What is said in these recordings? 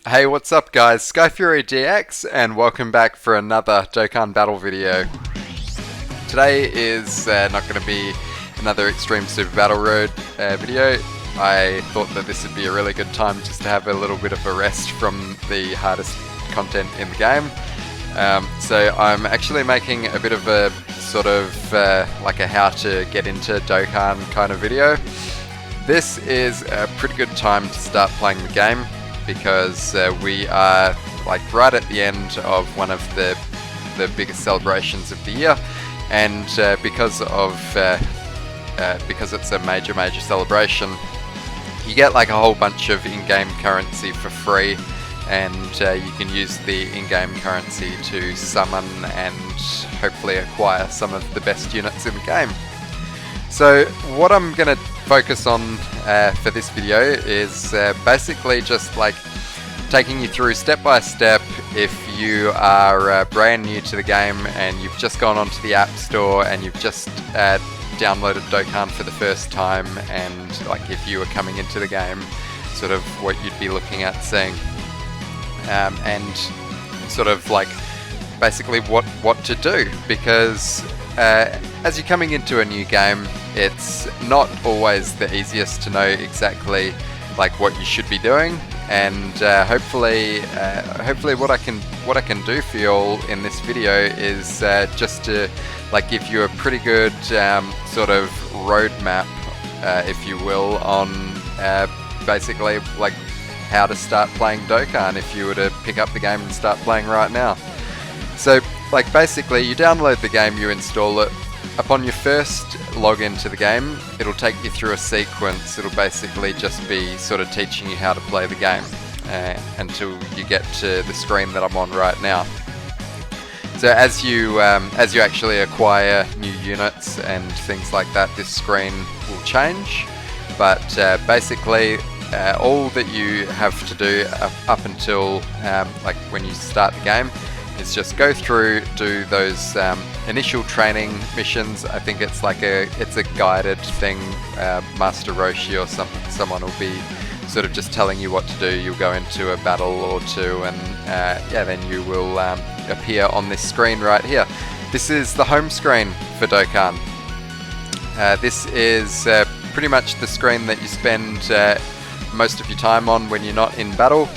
Hey, what's up guys? SkyfuryDX and welcome back for another Dokkan battle video. Today is not going to be another Extreme Super Battle Road video. I thought that this would be a really good time just to have a little bit of a rest from the hardest content in the game. So I'm actually making a bit of a sort of like a how to get into Dokkan kind of video. This is a pretty good time to start playing the game, because we are like right at the end of one of the biggest celebrations of the year, and because it's a major celebration, you get like a whole bunch of in-game currency for free, and you can use the in-game currency to summon and hopefully acquire some of the best units in the game. So what I'm going to focus on for this video is basically just like taking you through step by step if you are brand new to the game and you've just gone onto the App Store and you've just downloaded Dokkan for the first time, and like if you were coming into the game, sort of what you'd be looking at seeing, and sort of like basically what to do, because as you're coming into a new game, it's not always the easiest to know exactly like what you should be doing, and hopefully what I can do for you all in this video is just to like give you a pretty good sort of roadmap, if you will, on basically like how to start playing Dokkan if you were to pick up the game and start playing right now. So like basically you download the game, you install it. Upon your first login to the game, it'll take you through a sequence. It'll basically just be sort of teaching you how to play the game until you get to the screen that I'm on right now. So as you actually acquire new units and things like that, this screen will change. But basically, all that you have to do up until like when you start the game is just go through, do those initial training missions. I think it's like it's a guided thing. Master Roshi or someone will be sort of just telling you what to do. You'll go into a battle or two, and yeah, then you will appear on this screen right here. This is the home screen for Dokkan. This is pretty much the screen that you spend most of your time on when you're not in battle.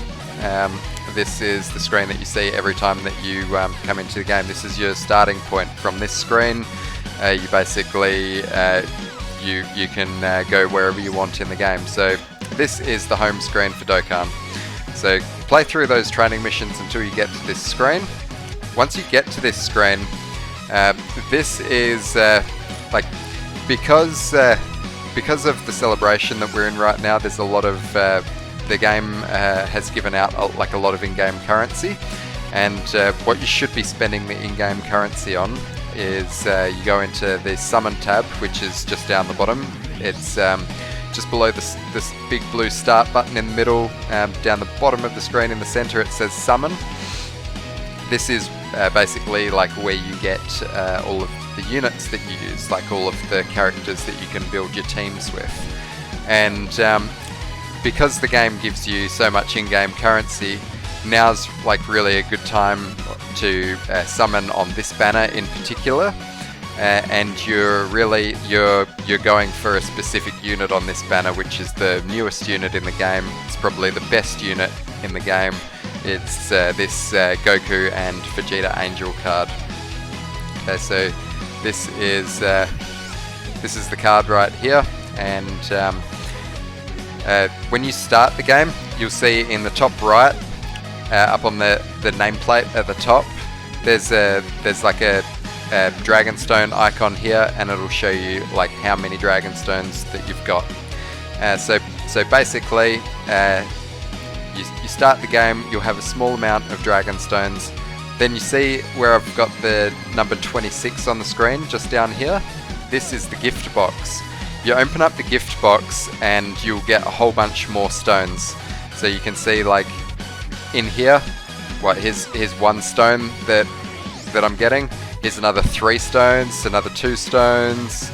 This is the screen that you see every time that you come into the game. This is your starting point. From this screen, you basically you can go wherever you want in the game. So this is the home screen for Dokkan. So play through those training missions until you get to this screen. Once you get to this screen, this is like because of the celebration that we're in right now. There's a lot of the game has given out like a lot of in-game currency, and what you should be spending the in-game currency on is you go into the summon tab, which is just down the bottom. It's just below this big blue start button in the middle. Down the bottom of the screen in the center it says summon. This is basically like where you get all of the units that you use, like all of the characters that you can build your teams with. And because the game gives you so much in-game currency, now's like really a good time to summon on this banner in particular, and you're going for a specific unit on this banner, which is the newest unit in the game. It's probably the best unit in the game. It's this Goku and Vegeta Angel card. Okay, so this is the card right here, and when you start the game, you'll see in the top right, up on the nameplate at the top, there's like a Dragonstone icon here, and it'll show you like how many Dragonstones that you've got. So basically, you start the game, you'll have a small amount of Dragonstones. Then you see where I've got the number 26 on the screen, just down here. This is the gift box. You open up the gift box and you'll get a whole bunch more stones. So you can see like in here, here's one stone that I'm getting. Here's another 3 stones, another 2 stones,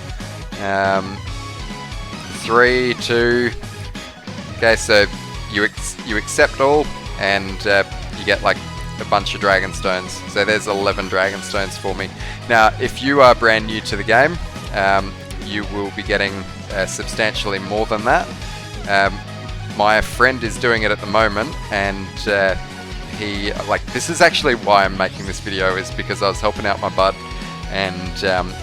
3, 2. Okay, so you accept all, and you get like a bunch of dragon stones. So there's 11 dragon stones for me. Now if you are brand new to the game, you will be getting substantially more than that. My friend is doing it at the moment, and he, like, this is actually why I'm making this video, is because I was helping out my bud, and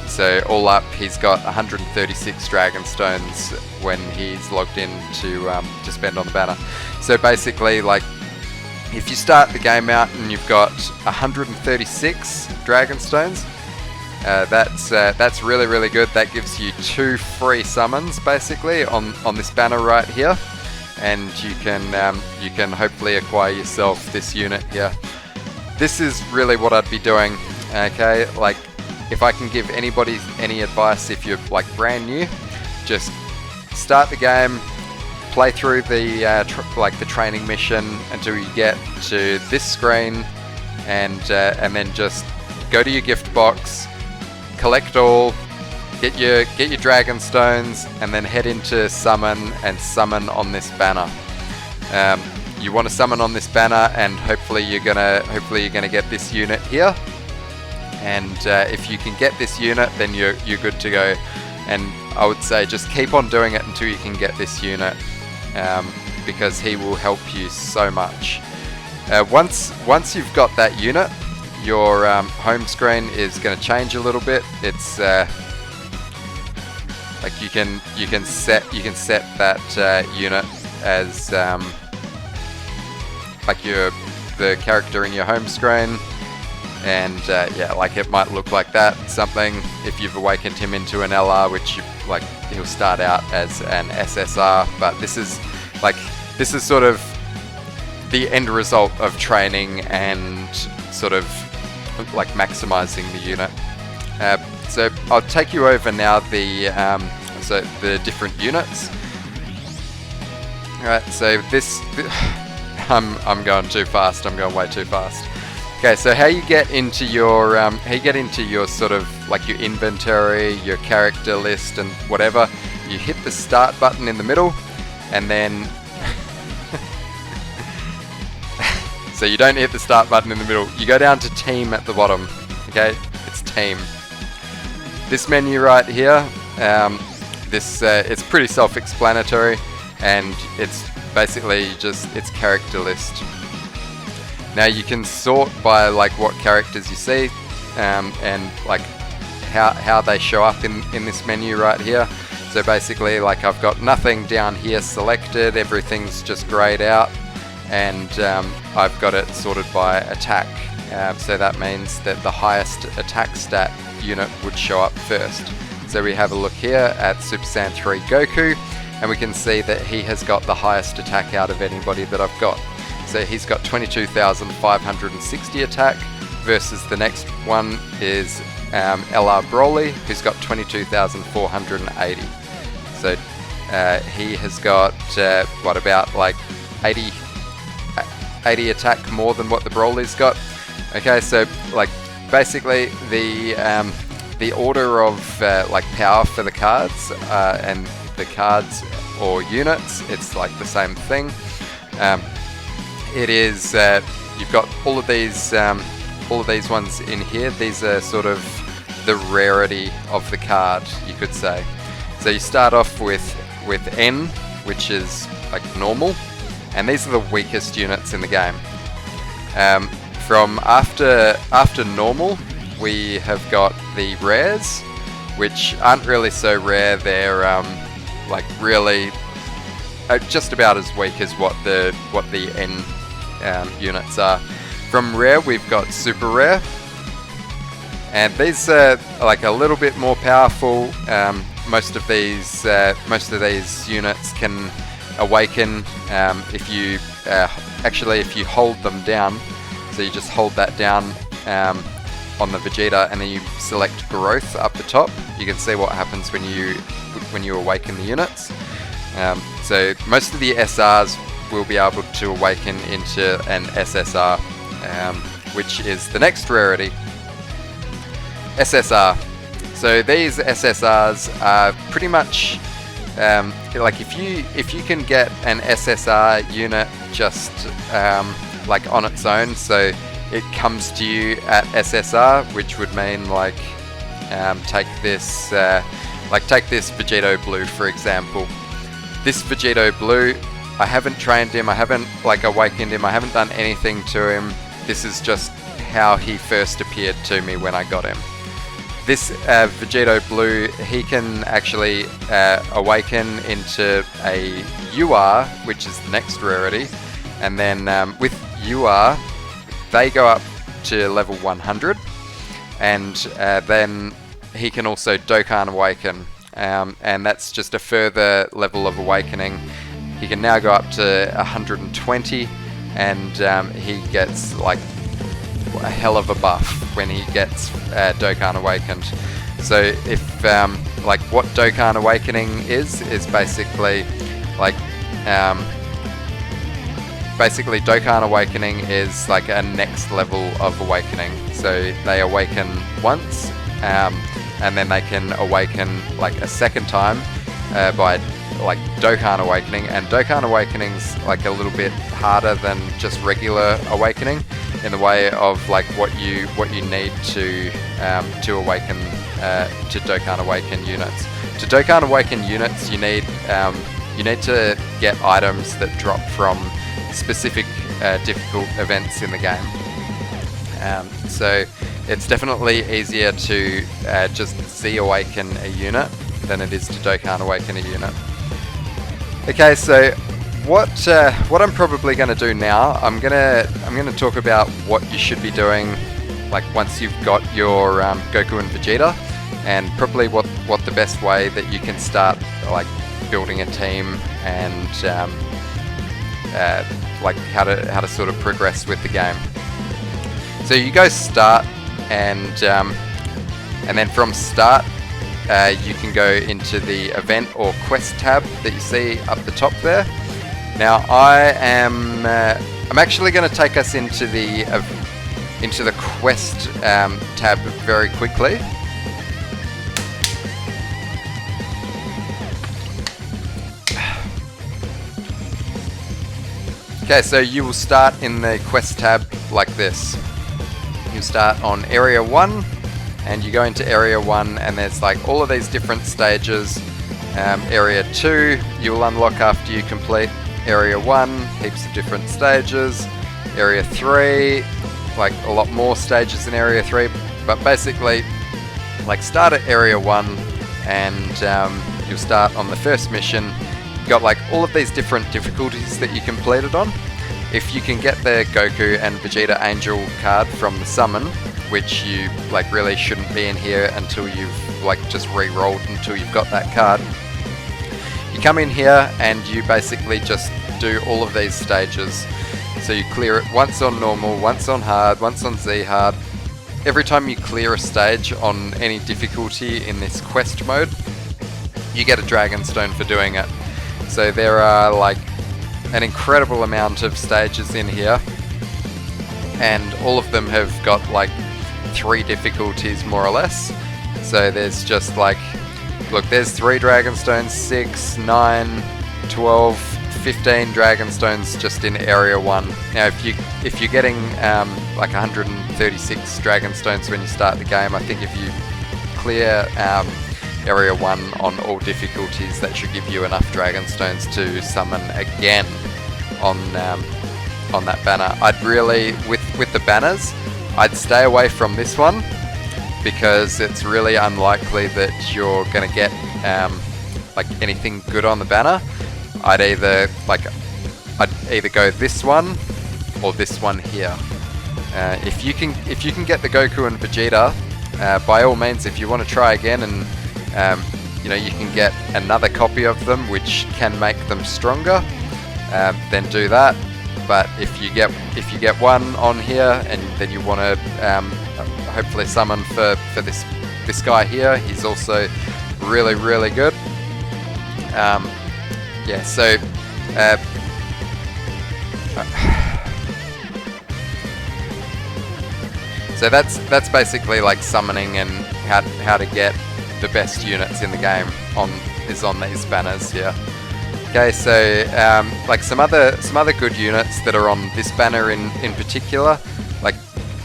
so all up he's got 136 dragon stones when he's logged in to spend on the banner. So basically, like, if you start the game out and you've got 136 dragon stones, that's really good. That gives you 2 free summons basically on this banner right here, and you can hopefully acquire yourself this unit here. This is really what I'd be doing. Okay, like, if I can give anybody any advice, if you're like brand new, just start the game, play through the the training mission until you get to this screen, and then just go to your gift box, collect all, get your dragon stones, and then head into summon and summon on this banner. You want to summon on this banner, and hopefully you're gonna get this unit here. And if you can get this unit, then you're good to go. And I would say just keep on doing it until you can get this unit, because he will help you so much. Once you've got that unit, your home screen is going to change a little bit. It's like you can set that unit as like the character in your home screen, and yeah, like it might look like that. Something if you've awakened him into an LR, which he'll start out as an SSR, but this is sort of the end result of training and sort of like maximizing the unit. So I'll take you over now the different units. Alright, so I'm going too fast. I'm going way too fast. Okay, so how you get into your sort of like your inventory, your character list, and whatever. You hit the start button in the middle, and then so you don't hit the start button in the middle. You go down to team at the bottom. Okay, it's team. This menu right here. It's pretty self-explanatory, and it's basically just its character list. Now you can sort by like what characters you see, and like how they show up in this menu right here. So basically, like, I've got nothing down here selected, everything's just grayed out, and I've got it sorted by attack. So that means that the highest attack stat unit would show up first. So we have a look here at Super Saiyan 3 Goku, and we can see that he has got the highest attack out of anybody that I've got. So he's got 22,560 attack, versus the next one is LR Broly, who's got 22,480. So he has got what, about like 80 attack more than what the Broly's got. Okay, so like basically the order of like power for the cards and the cards or units, it's like the same thing. It is you've got all of these ones in here. These are sort of the rarity of the card, you could say. So you start off with N, which is like normal, and these are the weakest units in the game. From after normal, we have got the rares, which aren't really so rare. They're like really just about as weak as what the N units are. From rare, we've got super rare, and these are like a little bit more powerful. Most of these units can awaken if you hold them down. So you just hold that down on the Vegeta, and then you select growth up the top. You can see what happens when you awaken the units. So most of the SRs will be able to awaken into an SSR, which is the next rarity. SSR. So these SSRs are pretty much like if you can get an SSR unit just like on its own, so it comes to you at SSR, which would mean like take this Vegito Blue for example. This Vegito Blue, I haven't trained him, I haven't like awakened him, I haven't done anything to him. This is just how he first appeared to me when I got him. This Vegito Blue, he can actually awaken into a UR, which is the next rarity, and then with UR, they go up to level 100, and then he can also Dokkan awaken, and that's just a further level of awakening. He can now go up to 120, and he gets like a hell of a buff when he gets Dokkan awakened. So if like what Dokkan awakening is basically like Dokkan awakening is like a next level of awakening. So they awaken once, and then they can awaken like a second time by like Dokkan awakening, and Dokkan awakening's like a little bit harder than just regular awakening in the way of like what you need to awaken to Dokkan awaken units. To Dokkan awaken units, you need to get items that drop from specific difficult events in the game. So it's definitely easier to just Z awaken a unit than it is to Dokkan awaken a unit. Okay, so what I'm probably going to do now, I'm gonna talk about what you should be doing, like once you've got your Goku and Vegeta, and probably what the best way that you can start like building a team, and like how to sort of progress with the game. So you go start, and then from start, you can go into the event or quest tab that you see up the top there. Now I'm actually going to take us into the quest tab very quickly. Okay, so you will start in the quest tab like this. You start on area 1, and you go into area 1, and there's like all of these different stages. Area 2 you will unlock after you complete area 1, heaps of different stages. Area 3, like a lot more stages in area 3, but basically like start at area 1, and you'll start on the first mission. You've got like all of these different difficulties that you completed on. If you can get the Goku and Vegeta Angel card from the summon, which you like really shouldn't be in here until you've like just re-rolled until you've got that card. You come in here and you basically just do all of these stages. So you clear it once on normal, once on hard, once on Z hard. Every time you clear a stage on any difficulty in this quest mode, you get a Dragon Stone for doing it. So there are like an incredible amount of stages in here, and all of them have got like 3 difficulties more or less. So there's just like, look, there's 3 Dragon Stones, 6, 9, 12, 15 Dragon Stones just in area 1. Now if you're getting like 136 Dragon Stones when you start the game, I think if you clear area 1 on all difficulties, that should give you enough Dragon Stones to summon again on that banner. I'd really, with the banners, I'd stay away from this one, because it's really unlikely that you're going to get like anything good on the banner. I'd either go this one or this one here. If you can get the Goku and Vegeta, by all means, if you want to try again, and you know, you can get another copy of them which can make them stronger, then do that. But if you get one on here, and then you want to hopefully summon for this guy here, he's also really, really good. Yeah, so so that's basically like summoning and how to get the best units in the game on is on these banners here. Okay, so like some other good units that are on this banner in particular, like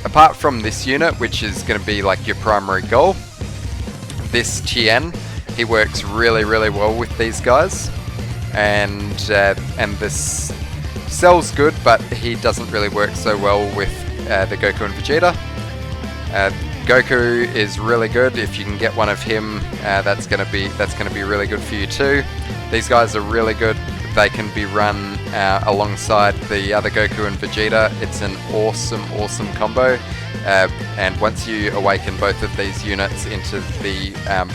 apart from this unit, which is going to be like your primary goal, this Tien, he works really well with these guys, and this Cell's good, but he doesn't really work so well with the Goku and Vegeta. Goku is really good. If you can get one of him, that's gonna be really good for you too. These guys are really good. They can be run alongside the other Goku and Vegeta. It's an awesome combo. And once you awaken both of these units into the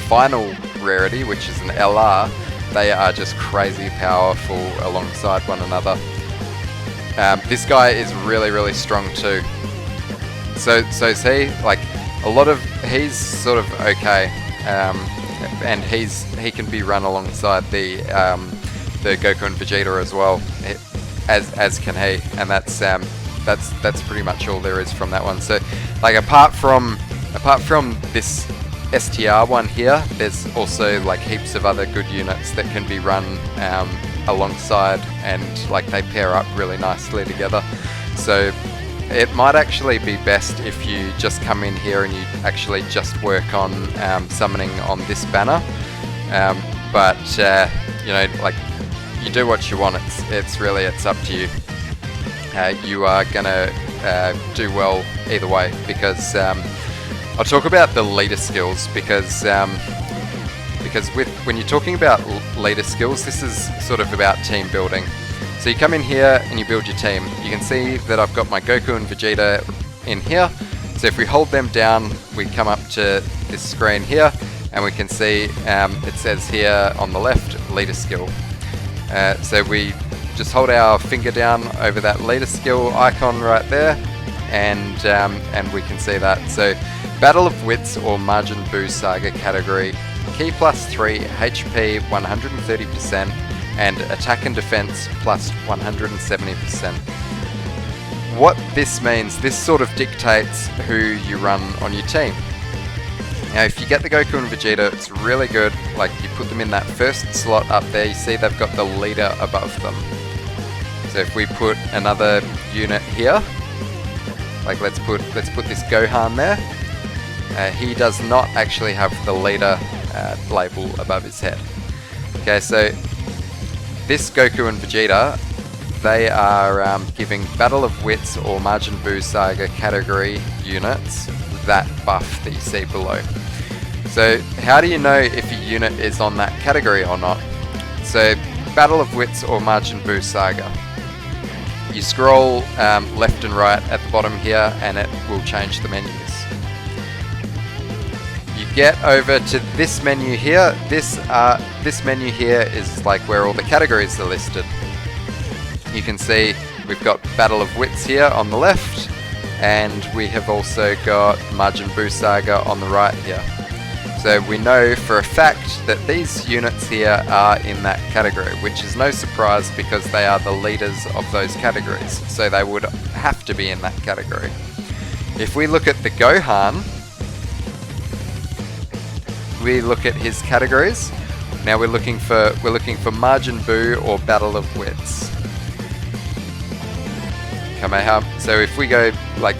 final rarity, which is an LR, they are just crazy powerful alongside one another. This guy is really strong too. So is he. Like he's sort of okay, and he can be run alongside the Goku and Vegeta as well, as can he, and that's pretty much all there is from that one. So like apart from this STR one here, there's also like heaps of other good units that can be run alongside, and like they pair up really nicely together. So it might actually be best if you just come in here and you actually just work on summoning on this banner. But you know, like you do what you want. It's up to you. You are gonna do well either way, because I'll talk about the leader skills, because when you're talking about leader skills, this is sort of about team building. So you come in here and you build your team. You can see that I've got my Goku and Vegeta in here. So if we hold them down, we come up to this screen here, and we can see it says here on the left, leader skill. So we just hold our finger down over that leader skill icon right there, and we can see that. So Battle of Wits or Majin Buu Saga category, Ki +3, HP 130%, and attack and defense plus 170%. What this means, this sort of dictates who you run on your team. Now if you get the Goku and Vegeta, it's really good. Like you put them in that first slot up there, you see they've got the leader above them. So if we put another unit here, like let's put this Gohan there, he does not actually have the leader label above his head. Okay, so this Goku and Vegeta, they are giving Battle of Wits or Majin Buu Saga category units that buff that you see below. So how do you know if a unit is on that category or not? So Battle of Wits or Majin Buu Saga. You scroll left and right at the bottom here, and it will change the menus. You get over to this menu here. This menu here is like where all the categories are listed. You can see we've got Battle of Wits here on the left, and we have also got Majin Buu Saga on the right here. So we know for a fact that these units here are in that category, which is no surprise because they are the leaders of those categories, so they would have to be in that category. If we look at the Gohan, we look at his categories. Now we're looking for Majin Buu or Battle of Wits. Kameha. So if we go like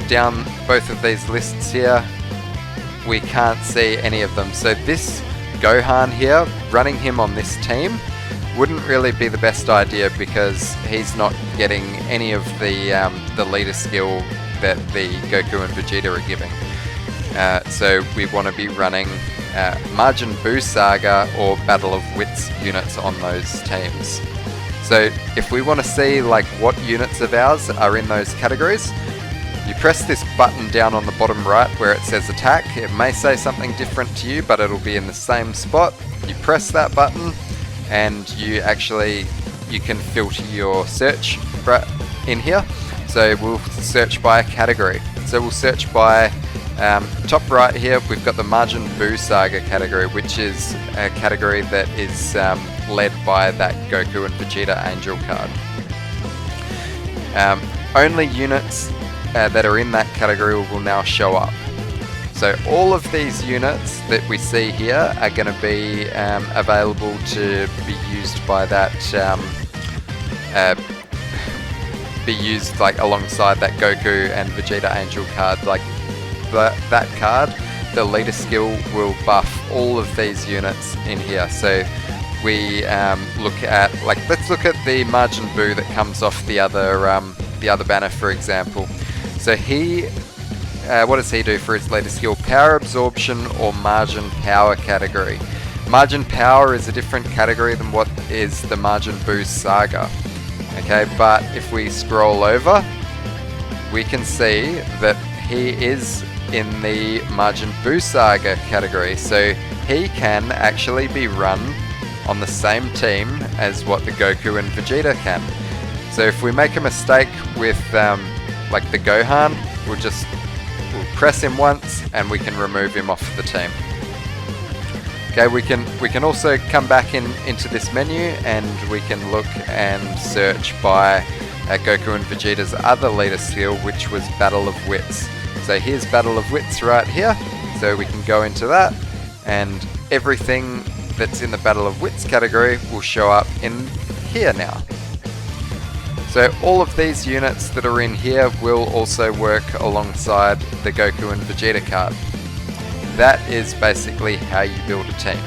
down both of these lists here, we can't see any of them. So this Gohan here, running him on this team wouldn't really be the best idea because he's not getting any of the leader skill that the Goku and Vegeta are giving. So we want to be running Majin Buu Saga or Battle of Wits units on those teams. So if we want to see like what units of ours are in those categories, you press this button down on the bottom right where it says attack. It may say something different to you, but it'll be in the same spot. You press that button and you can filter your search right in here. So we'll search by a category. So we'll search by top right here, we've got the Majin Buu Saga category, which is a category that is led by that Goku and Vegeta Angel card. Only units that are in that category will now show up. So all of these units that we see here are going to be available to be used by that, be used like alongside that Goku and Vegeta Angel card. Like that card, the leader skill will buff all of these units in here. So we look at, like, let's look at the Majin Buu that comes off the other banner, for example. So he, what does he do for his leader skill? Power Absorption or Margin Power category. Margin Power is a different category than what is the Majin Buu Saga. Okay, but if we scroll over, we can see that he is in the Majin Buu Saga category. So he can actually be run on the same team as what the Goku and Vegeta can. So if we make a mistake with like the Gohan, we'll press him once and we can remove him off the team. Okay, we can also come back into this menu and we can look and search by Goku and Vegeta's other leader skill, which was Battle of Wits. So here's Battle of Wits right here. So we can go into that, and everything that's in the Battle of Wits category will show up in here now. So all of these units that are in here will also work alongside the Goku and Vegeta card. That is basically how you build a team.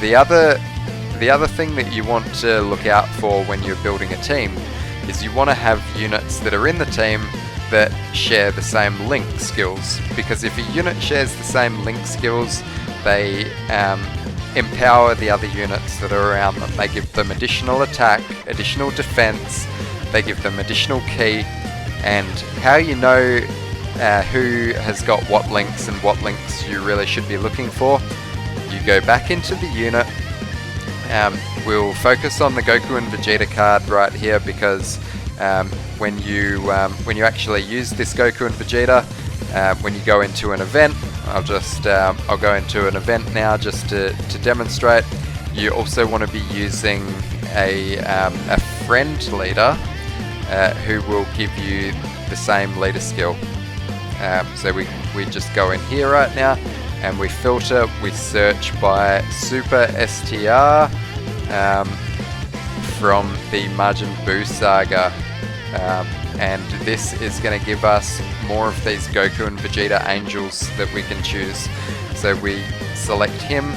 The other thing that you want to look out for when you're building a team is you want to have units that are in the team that share the same link skills, because if a unit shares the same link skills, they empower the other units that are around them. They give them additional attack, additional defense, they give them additional ki, and how you know who has got what links and what links you really should be looking for, you go back into the unit. We'll focus on the Goku and Vegeta card right here, because when you actually use this Goku and Vegeta, when you go into an event, I'll go into an event now just to demonstrate. You also want to be using a friend leader who will give you the same leader skill. So we just go in here right now and we filter, we search by Super STR from the Majin Buu Saga, and this is going to give us more of these Goku and Vegeta Angels that we can choose. So we select him,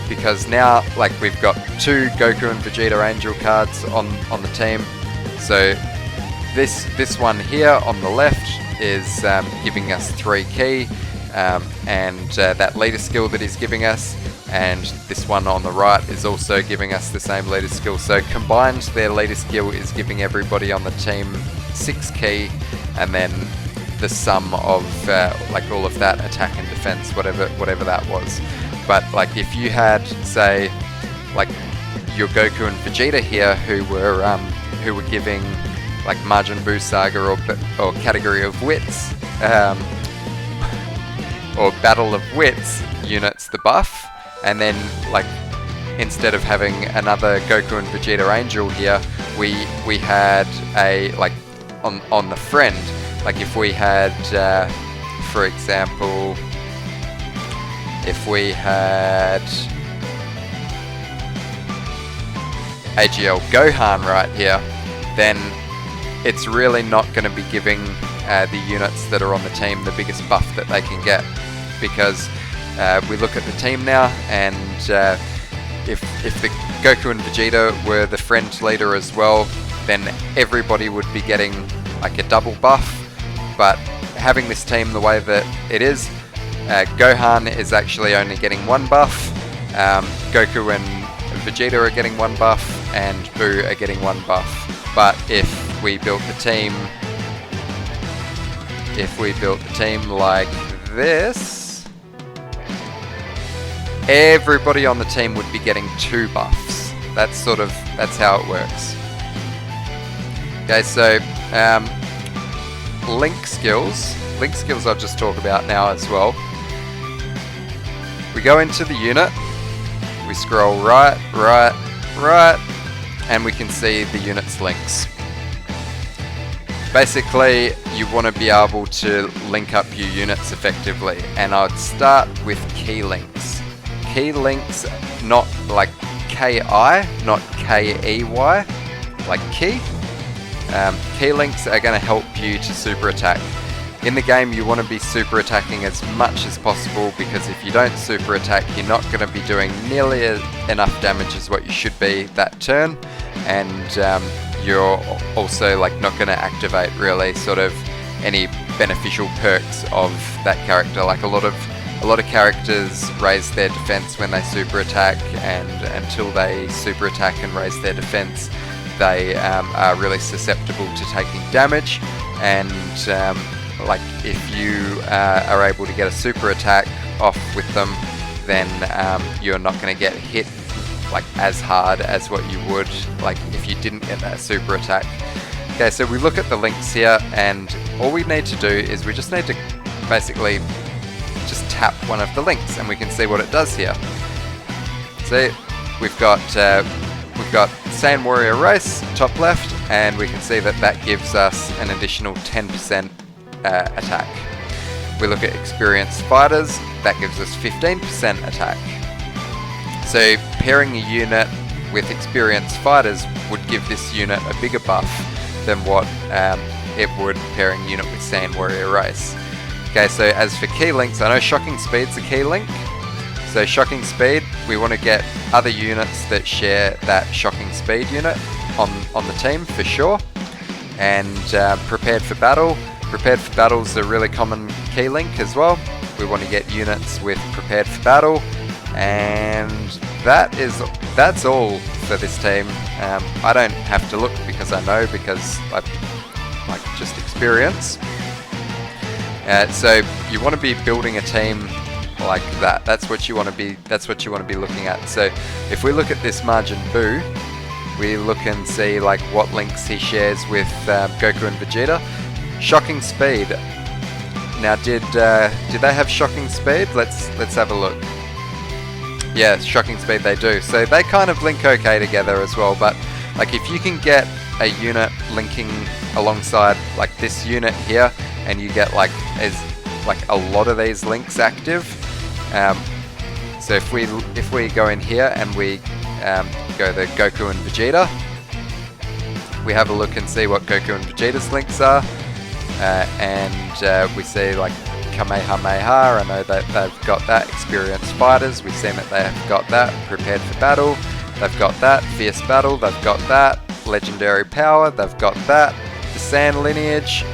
because now, like, we've got 2 Goku and Vegeta Angel cards on the team. So this one here on the left is giving us 3 ki, and that leader skill that he's giving us, and this one on the right is also giving us the same leader skill. So combined, their leader skill is giving everybody on the team 6 ki, and then the sum of like all of that attack and defense, whatever that was. But like if you had, say, like your Goku and Vegeta here who were giving like Majin Buu Saga or category of wits, or Battle of Wits units the buff, and then like instead of having another Goku and Vegeta Angel here, we had a, like, on the friend, like if we had for example, if we had AGL Gohan right here, then it's really not going to be giving the units that are on the team the biggest buff that they can get, because we look at the team now, and if the Goku and Vegeta were the friend leader as well, then everybody would be getting like a double buff. But having this team the way that it is, Gohan is actually only getting 1 buff, Goku and Vegeta are getting 1 buff, and Buu are getting 1 buff. But if we built the team like this, everybody on the team would be getting 2 buffs. That's how it works. Okay, so link skills I'll just talk about now as well. We go into the unit, we scroll right, and we can see the unit's links. basically you want to be able to link up your units effectively, and I'd start with key links. Key links, not like K-I, not K-E-Y, like key. Key links are going to help you to super attack. In the game you want to be super attacking as much as possible, because if you don't super attack you're not going to be doing nearly enough damage as what you should be that turn, and you're also like not going to activate really sort of any beneficial perks of that character. Like a lot of characters raise their defense when they super attack, and until they super attack and raise their defense they are really susceptible to taking damage, and like if you are able to get a super attack off with them, then you're not going to get hit like as hard as what you would like if you didn't get that super attack. Okay, so we look at the links here, and all we need to do is we just need to basically just tap one of the links and we can see what it does here. See, we've got Sand Warrior Race top left, and we can see that that gives us an additional 10% attack. We look at Experienced Fighters, that gives us 15% attack. So pairing a unit with Experienced Fighters would give this unit a bigger buff than what it would pairing a unit with Sand Warrior Race. Okay, so as for key links, I know Shocking Speed's a key link. So Shocking Speed, we want to get other units that share that Shocking Speed unit on the team for sure. And Prepared for Battle. Prepared for Battle is a really common key link as well. We want to get units with Prepared for Battle, and that's all for this team. I don't have to look because I know, because I like just experience. So you want to be building a team like that. That's what you want to be. That's what you want to be looking at. So if we look at this Majin Buu, we look and see like what links he shares with Goku and Vegeta. Shocking Speed. Now, did they have Shocking Speed? Let's have a look. Yeah, Shocking Speed they do. So they kind of link okay together as well. But like if you can get a unit linking alongside like this unit here, and you get like a lot of these links active. So if we go in here and we go the Goku and Vegeta, we have a look and see what Goku and Vegeta's links are. And we see like Kamehameha, I know that they've got that. Experienced Fighters, we've seen that they have got that. Prepared for Battle, they've got that. Fierce Battle, they've got that. Legendary Power, they've got that. The Sand Lineage,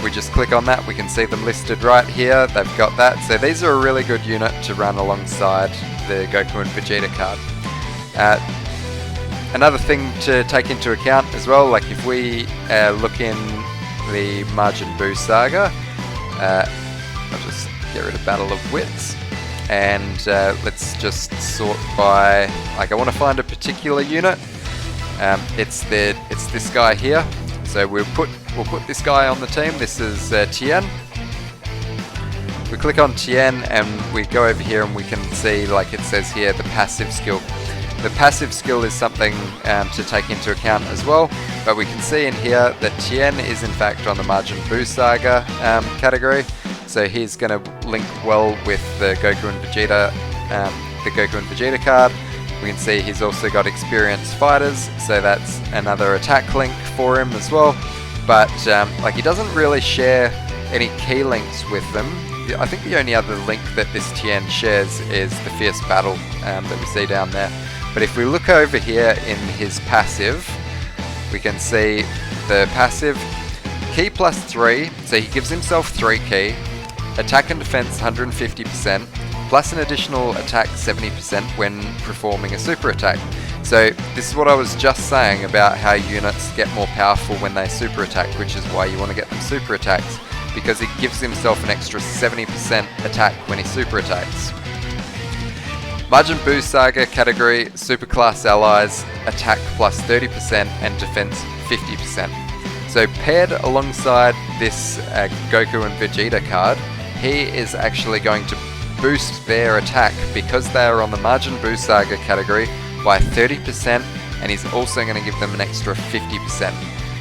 we just click on that, we can see them listed right here, they've got that. So these are a really good unit to run alongside the Goku and Vegeta card. Another thing to take into account as well, like if we look in the Majin Buu saga, I'll just get rid of Battle of Wits, and let's just sort by, like I want to find a particular unit. It's this guy here. So we'll put this guy on the team. This is Tien. We click on Tien and we go over here and we can see, like it says here, the passive skill. The passive skill is something to take into account as well, but we can see in here that Tien is in fact on the Majin Buu saga category, so he's going to link well with the Goku and Vegeta card. We can see he's also got Experienced Fighters, so that's another attack link for him as well. But like he doesn't really share any key links with them. I think the only other link that this Tien shares is the Fierce Battle that we see down there. But if we look over here in his passive, we can see the passive key +3, so he gives himself 3 key, attack and defense 150%, plus an additional attack 70% when performing a super attack. So this is what I was just saying about how units get more powerful when they super attack, which is why you want to get them super attacks, because it gives himself an extra 70% attack when he super attacks. Majin Buu Saga category, Superclass Allies, attack +30% and defense 50%. So paired alongside this Goku and Vegeta card, he is actually going to boost their attack because they are on the Majin Buu Saga category by 30%, and he's also going to give them an extra 50%.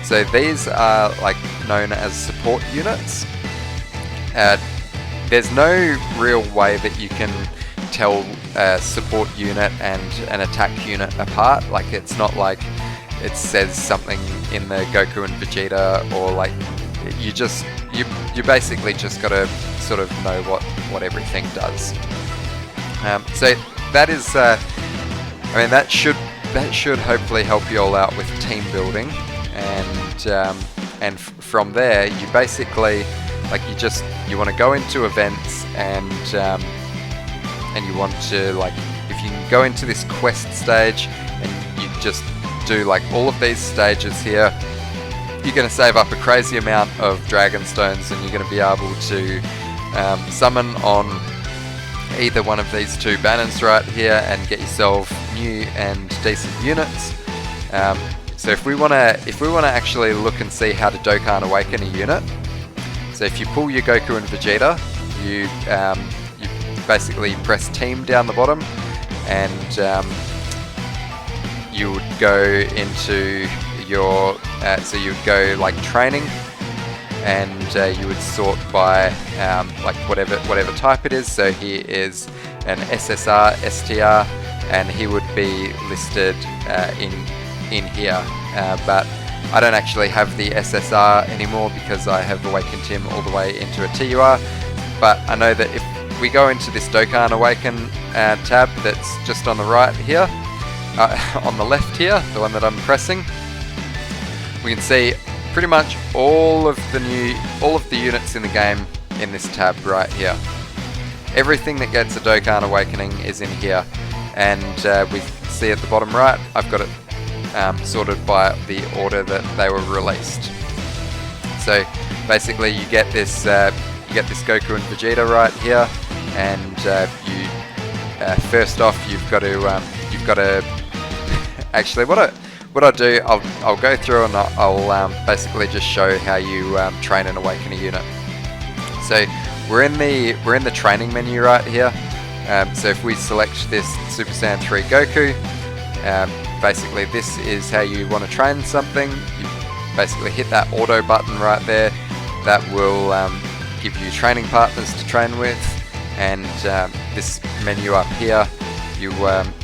So these are like known as support units. There's no real way that you can tell a support unit and an attack unit apart. Like, it's not like it says something in the Goku and Vegeta, or like you basically just gotta sort of know what everything does. So that is, I mean, that should hopefully help you all out with team building, and from there you basically, like, you want to go into events, and you want to, like, if you can go into this quest stage and you just do like all of these stages here, you're going to save up a crazy amount of Dragon Stones, and you're going to be able to summon on either one of these two banners right here and get yourself new and decent units. So if we want to actually look and see how to Dokkan Awaken a unit, so if you pull your Goku and Vegeta, you basically press team down the bottom, and you would go into your so you would go like training, and you would sort by like whatever type it is. So here is an SSR STR, and he would be listed in here, but I don't actually have the SSR anymore because I have awakened him all the way into a TUR. But I know that if we go into this Dokkan Awaken tab that's just on the right here, on the left here, the one that I'm pressing, we can see pretty much all of the units in the game in this tab right here. Everything that gets a Dokkan Awakening is in here, and we see at the bottom right, I've got it sorted by the order that they were released. So basically, you get this Goku and Vegeta right here, and you first off you've got to actually what I'll do, I'll go through and I'll basically just show how you train and awaken a unit. So we're in the training menu right here. So if we select this Super Saiyan 3 Goku, basically this is how you want to train something. You basically hit that auto button right there. That will give you training partners to train with, and this menu up here, you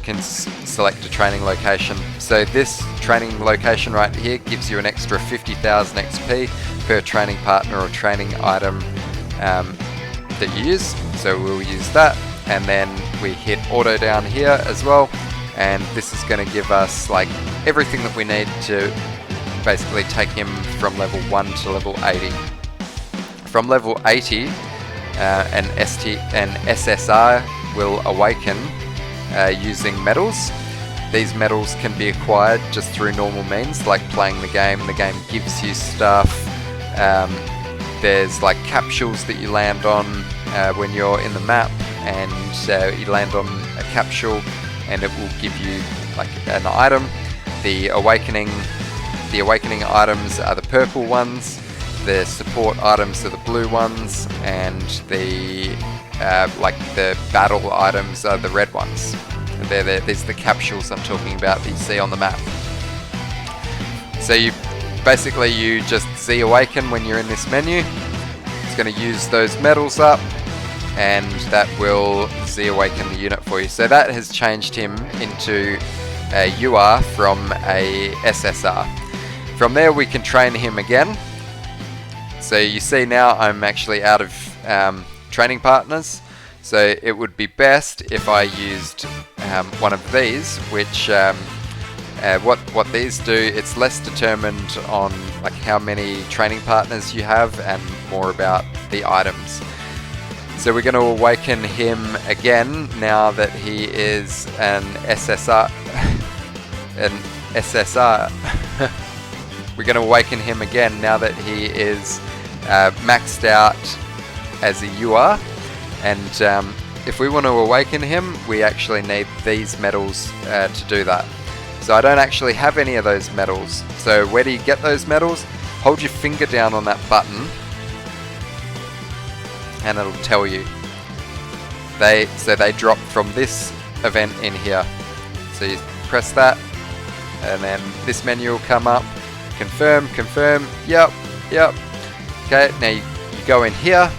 can select a training location. So this training location right here gives you an extra 50,000 XP per training partner or training item that you use. So we'll use that, and then we hit auto down here as well, and this is going to give us like everything that we need to basically take him from level 1 to level 80. From level 80, an SSR will awaken using medals. These medals can be acquired just through normal means, like playing the game. The game gives you stuff. There's like capsules that you land on when you're in the map, and you land on a capsule and it will give you like an item. The awakening items are the purple ones, the support items are the blue ones, and the like the battle items are the red ones. There's the capsules I'm talking about that you see on the map. So you just Z awaken when you're in this menu. It's going to use those medals up, and that will Z awaken the unit for you. So that has changed him into a UR from a SSR. From there we can train him again. So you see now I'm actually out of training partners. So it would be best if I used one of these, which what these do, it's less determined on like how many training partners you have and more about the items. So we're going to awaken him again now that he is an SSR. We're going to awaken him again now that he is maxed out as a UR. And if we want to awaken him, we actually need these medals to do that. So I don't actually have any of those medals. So where do you get those medals? Hold your finger down on that button, and it'll tell you. They drop from this event in here. So you press that, and then this menu will come up, confirm, confirm, yep. Okay, now you go in here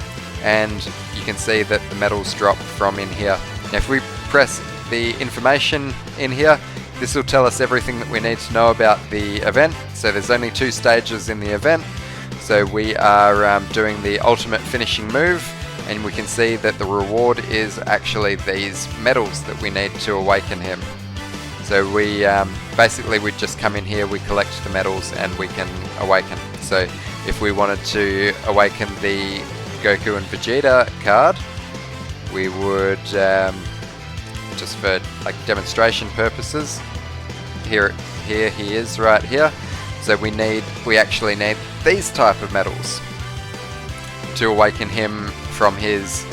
and you can see that the medals drop from in here. Now if we press the information in here, this will tell us everything that we need to know about the event. So there's only 2 stages in the event. So we are doing the ultimate finishing move, and we can see that the reward is actually these medals that we need to awaken him. So we basically we just come in here, we collect the medals, and we can awaken. So if we wanted to awaken the Goku and Vegeta card, we would just for like demonstration purposes, here he is right here. So we actually need these type of medals to awaken him from his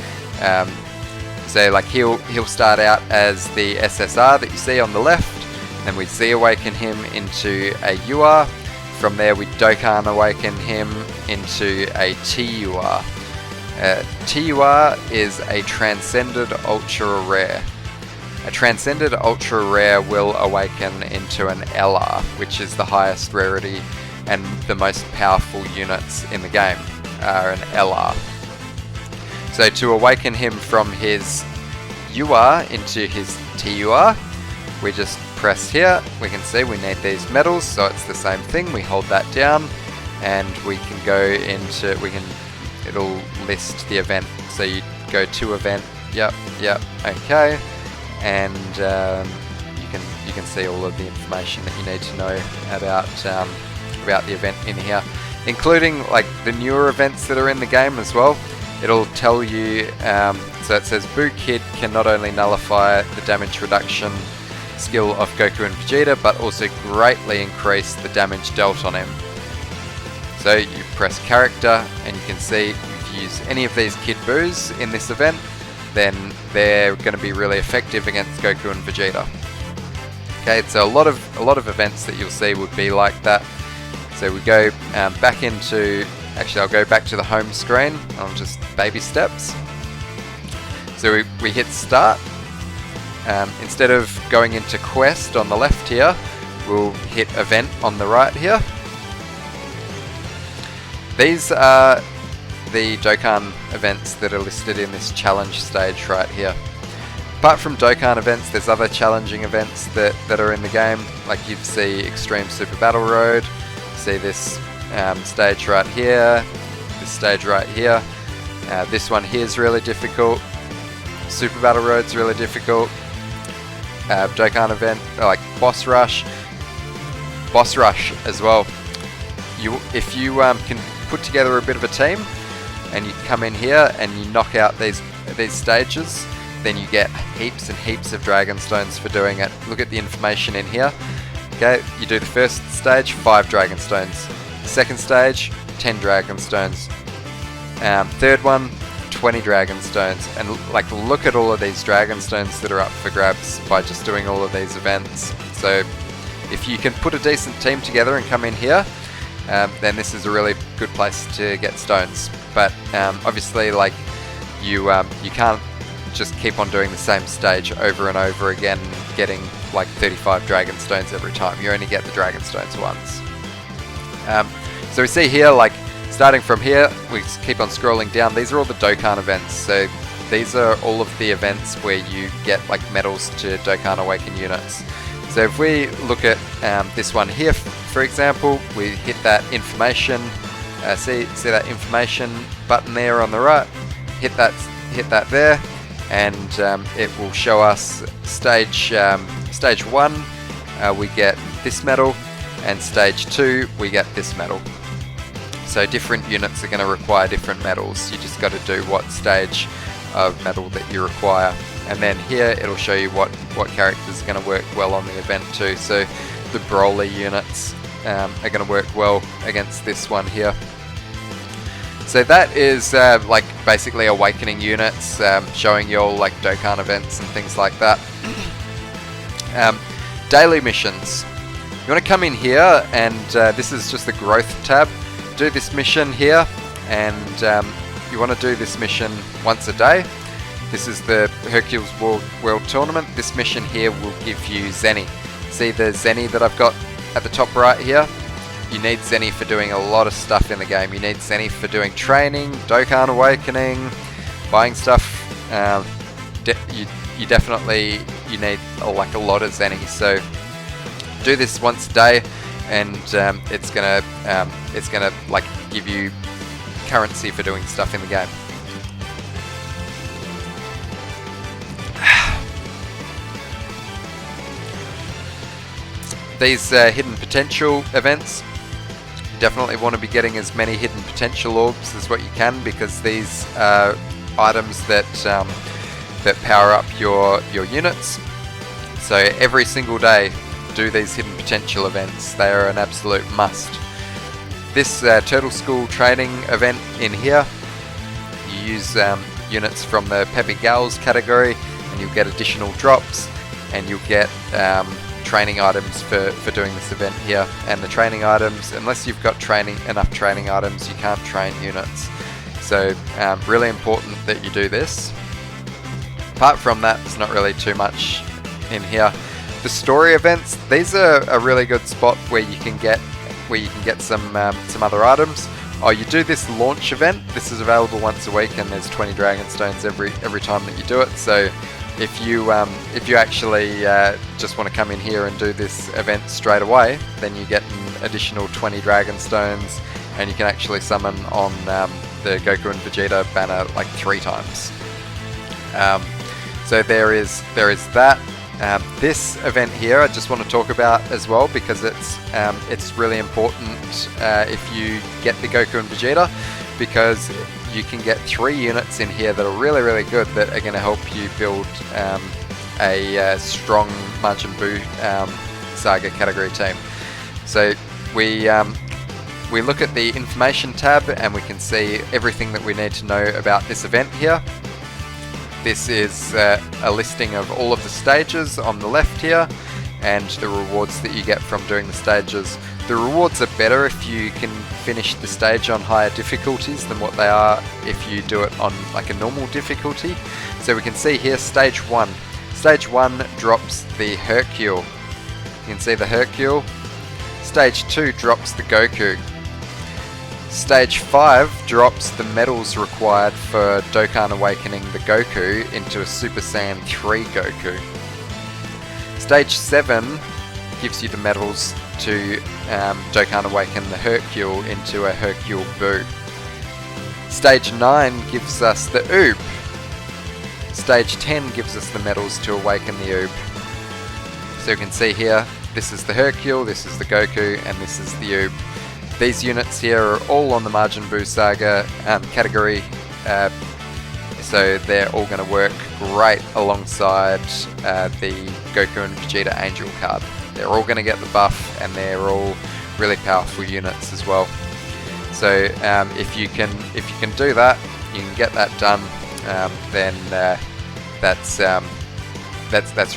so like he'll start out as the SSR that you see on the left, then we Z awaken him into a UR. From there we Dokkan awaken him into a TUR. TUR is a Transcended Ultra Rare. A Transcended Ultra Rare will awaken into an LR, which is the highest rarity, and the most powerful units in the game are an LR. So to awaken him from his UR into his TUR, we just press here. We can see we need these medals, so it's the same thing. We hold that down and we can go into, it'll list the event. So you go to event, yep, okay, and you can see all of the information that you need to know about the event in here, including like the newer events that are in the game as well. It'll tell you, so it says Boo Kid can not only nullify the damage reduction skill of Goku and Vegeta, but also greatly increase the damage dealt on him. So you press character and you can see if you use any of these Kid Boos in this event, then they're going to be really effective against Goku and Vegeta. Okay, so a lot of events that you'll see would be like that. So we go back into, actually I'll go back to the home screen on just baby steps. So we hit start. Instead of going into quest on the left here, we'll hit event on the right here. These are the Dokkan events that are listed in this challenge stage right here. Apart from Dokkan events, there's other challenging events that are in the game, like you'd see Extreme Super Battle Road, see this stage right here, this stage right here. This one here is really difficult. Super Battle Road's really difficult. Dokkan event, like Boss Rush as well. If you can put together a bit of a team and you come in here and you knock out these stages, then you get heaps and heaps of Dragon Stones for doing it. Look at the information in here. Okay, you do the first stage, 5 Dragon Stones. Second stage, 10 Dragon Stones. Third one, 20 Dragon Stones. And like, look at all of these Dragon Stones that are up for grabs by just doing all of these events. So if you can put a decent team together and come in here, then this is a really good place to get stones. But obviously, like, you can't just keep on doing the same stage over and over again, getting like 35 Dragon Stones every time. You only get the Dragon Stones once. So we see here, like, starting from here, we keep on scrolling down. These are all the Dokkan events. So these are all of the events where you get like medals to Dokkan Awaken units. So if we look at this one here, for example, we hit that information. See that information button there on the right? Hit that there, and it will show us stage 1. We get this medal, and stage 2 we get this medal. So different units are going to require different medals. You just got to do what stage of medal that you require. And then here it'll show you what characters are going to work well on the event too. So the Broly units are going to work well against this one here. So that is like basically awakening units, showing you all like Dokkan events and things like that. Daily missions. You want to come in here, and this is just the growth tab. Do this mission here, and you want to do this mission once a day. This is the Hercules World Tournament. This mission here will give you Zenny. See the Zenny that I've got at the top right here? you need Zenny for doing a lot of stuff in the game. You need Zenny for doing training, Dokkan Awakening, buying stuff. You definitely need like a lot of Zenny. So do this once a day, and it's gonna like give you currency for doing stuff in the game. These hidden potential events, you definitely want to be getting as many hidden potential orbs as what you can, because these are items that that power up your units. So every single day, do these hidden potential events. They are an absolute must. This Turtle School training event in here, you use units from the Peppy Gals category, and you'll get additional drops, and you'll get training items for doing this event here. And the training items, unless you've got enough training items, you can't train units. So really important that you do this. Apart from that, there's not really too much in here. The story events, these are a really good spot where you can get some other items. Oh, you do this launch event. This is available once a week, and there's 20 Dragon Stones every time that you do it. So if you actually just want to come in here and do this event straight away, then you get an additional 20 Dragon Stones, and you can actually summon on the Goku and Vegeta banner like 3 times. So there is that. This event here I just want to talk about as well, because it's really important if you get the Goku and Vegeta, because you can get 3 units in here that are really good, that are going to help you build a strong Majin Buu Saga category team. So we look at the information tab, and we can see everything that we need to know about this event here. This is a listing of all of the stages on the left here, and the rewards that you get from doing the stages. The rewards are better if you can finish the stage on higher difficulties than what they are if you do it on like a normal difficulty. So we can see here stage 1. Stage 1 drops the Hercule. You can see the Hercule. Stage 2 drops the Goku. Stage 5 drops the medals required for Dokkan Awakening the Goku into a Super Saiyan 3 Goku. Stage 7 gives you the medals to Dokkan Awaken the Hercule into a Hercule Buu. Stage 9 gives us the Oob. Stage 10 gives us the medals to awaken the Oob. So you can see here, this is the Hercule, this is the Goku, and this is the Oob. These units here are all on the Majin Buu Saga category, so they're all going to work great alongside the Goku and Vegeta Angel card. They're all going to get the buff, and they're all really powerful units as well. So if you can do that, you can get that done, then that's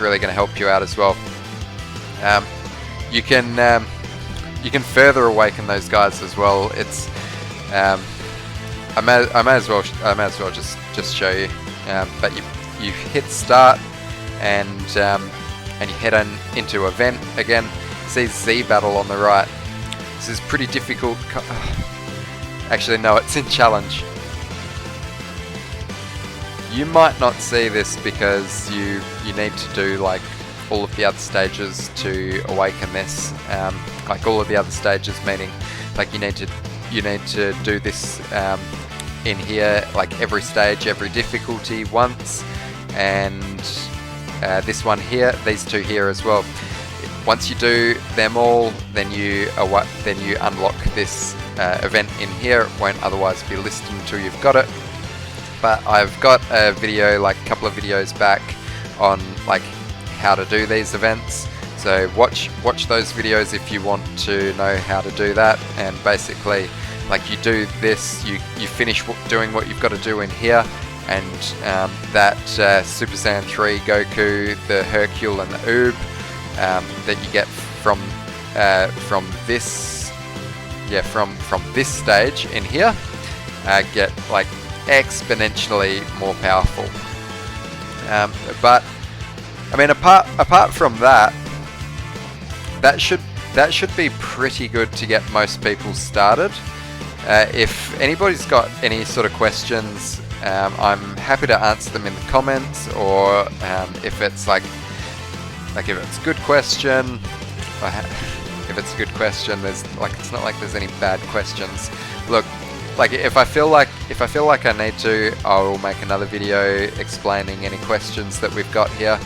really going to help you out as well. You can further awaken those guys as well. It's I may as well just show you. But you hit start, and you head into event again. See Z battle on the right. This is pretty difficult. Actually, no, it's in challenge. You might not see this because you need to do like all of the other stages to awaken this. Like all of the other stages, meaning like you need to do this in here, like every stage, every difficulty once, and this one here, these two here as well. Once you do them all, then you unlock this event in here. It won't otherwise be listed until you've got it. But I've got a video, like a couple of videos back, on like how to do these events. So watch those videos if you want to know how to do that. And basically, like you do this, you finish doing what you've got to do in here, and that Super Saiyan 3 Goku, the Hercule, and the Oob that you get from this stage in here get like exponentially more powerful. But I mean, apart from that, that that should be pretty good to get most people started. If anybody's got any sort of questions, I'm happy to answer them in the comments, or if it's like if it's a good question, there's it's not like there's any bad questions. Look, like if I feel like I need to, I'll make another video explaining any questions that we've got here.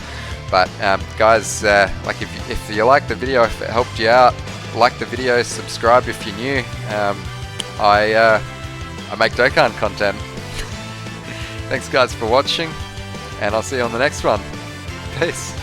But guys, like if you like the video, if it helped you out, like the video, subscribe if you're new. I make Dokkan content. Thanks guys for watching, and I'll see you on the next one. Peace.